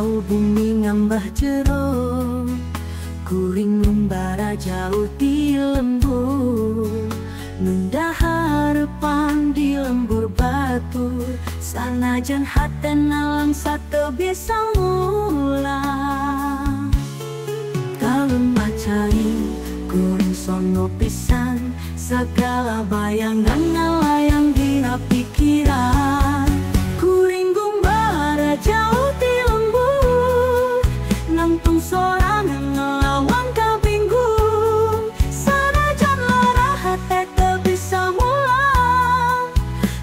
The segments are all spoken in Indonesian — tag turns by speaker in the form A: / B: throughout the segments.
A: jauh bumi ngambah jero, kuring ngumbara jauh di lembur, nunda harapan di lembur batu, sanajan haten alang satu bisa ngulang. Kalau macai kuring sono pisan, segala bayangan ngalayang dina pikiran. Kuring gumbara jauh di lembur, nangtung sorangan ngelawan kabinggung, sanajan lara hate teu bisa mulang.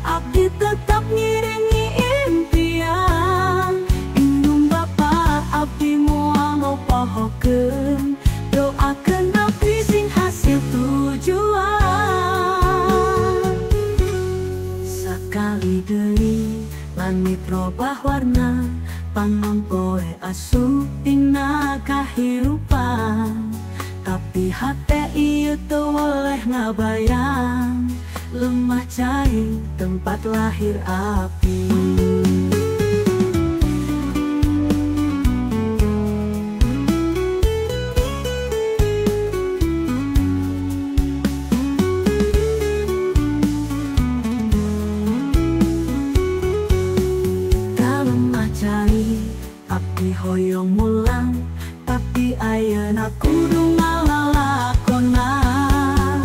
A: Abdi tetap ngiringi impian, indung Bapa abdi moal mau pohokeun, doakeun abdi sing hasil tujuan. Sakali deui langit robah warna, panampoe asup dina kahirupan, tapi hate ieu teu oleh ngabayang, lemah cai tempat lahir api. Abdi hoyong mulang, tapi ayeuna kudu ngalalakonan.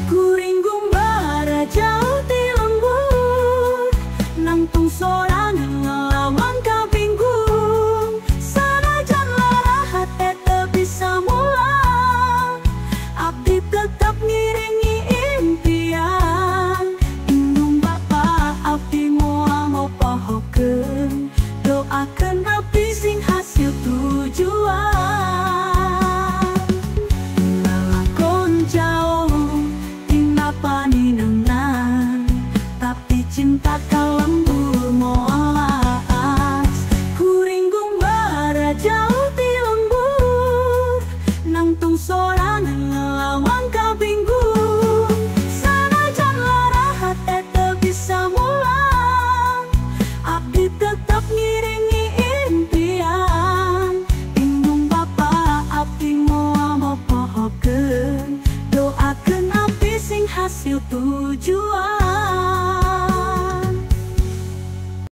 A: Kuring gumbara jauh di lembur, nangtung sorangan ngelawan kabinggung, sanajan lara hate teu bisa mulang. Abdi tetap ngiringi impian, indung Bapa abdi moal mau pohokeun, doakeun abdi sing hasil tujuan. Ngalakon jauh tina paninengan, tapi cinta